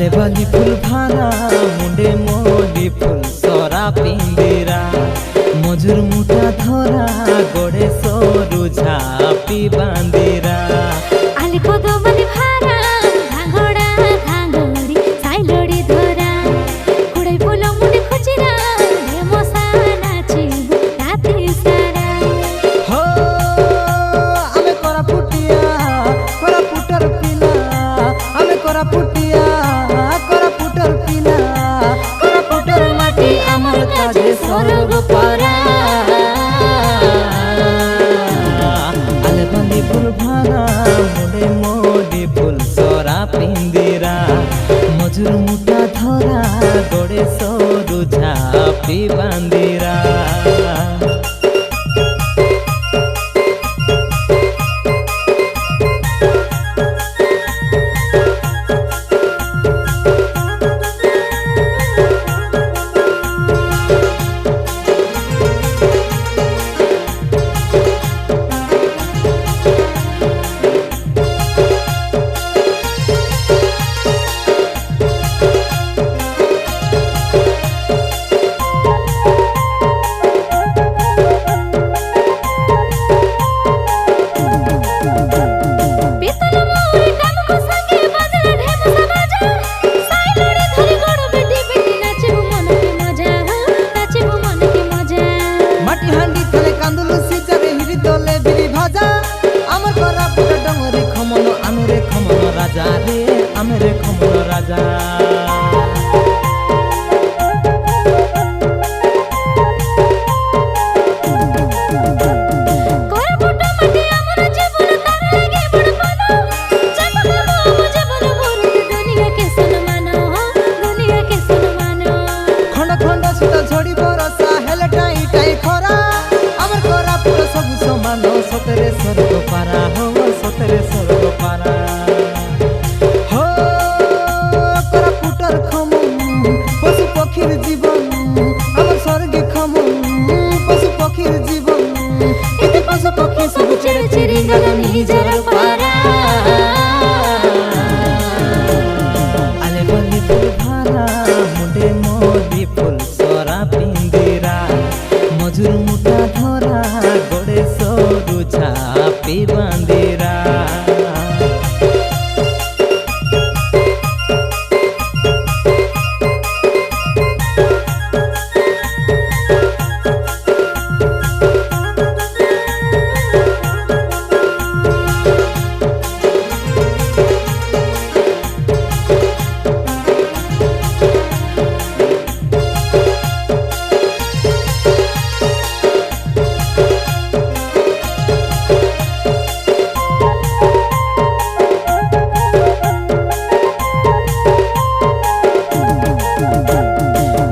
आले बाली फुल भारा मुंडे मोली फुल सरा पिंदिरा मजूर मुठा धरा गोड़े सोरु झापी बांदिरा आले कोदोबली भारा घांगोड़ा घांगोड़ी साइलोड़ी धरा कुड़ै फुल मुंडे खुचिरा ढेमोसा नाची राती सारा हो आमे कोरा पुटर पिला आमे कोरा पुटर पिला कोरा पुटर माटी आमर काजे स्वर्ग पारा आले बाली फुल भारा मुंडे मोली फुल सरा पिंदिरा मजूर मुठा धरा गोड़े सोरु झापी बांदिरा राजा रे आमरे खमन राजा खंड खंड सुता झड़ी बरसा हेले टाई टाई खरा आमर कोरा पुर सब समान सतरे स्वर्ग पारा हो सतरे स्वर्ग पारा पशु पक्षीर जीवन आमर स्वर्गे खमन पशु पक्षीर जीवन एते पशु पक्षी सब चिड़ चिड़ी गला निजर पारा आले बाली फुल भारा मुंडे मोली फुल सरा पिंदिरा मजूर मुठा धरा गोड़े सोरु झापी बांदिरा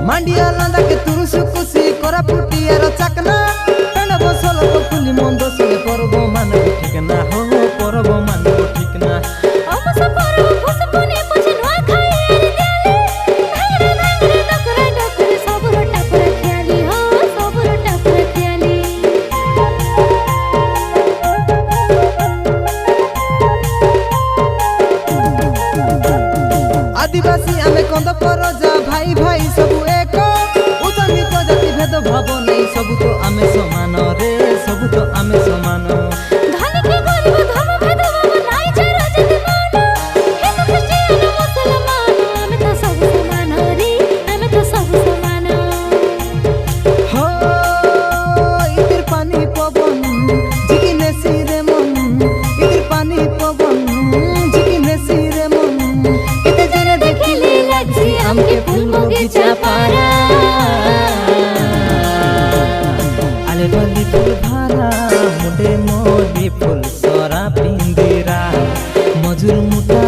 मांडिया लांदा के तुरुस कुसी कोरा पुटियार चाकना टन बसल फुली मंद से परब मान ठिकना हो परब मान ठिकना अमस परब फसपने पछे नवा खाई देले धांगरे धांगरे डकरे सब रोटा पर ख्याली हो सब रोटा पर ख्याली आदिवासी आमे कंद परजा भाई भाई सब एक उतनी तो जाति भेद भाव नहीं सब तो आमे समान रे सब तो आमे समान धनी के गरीब धर्म भेद भाव नहीं छे राजति मान हिंदू क्रिश्चियन मुसलमान आमे तो सब समान रे आमे तो सब समान हो इधर पानी पवन जिकिने सिरे मन इधर पानी पवन जिकिने सिरे मन इते जने देखिले लागसी हमके फूल बगीचा पारा आले बाली फुल भारा मुंडे मोली फुल सरा पिंदिरा मजूर मुठा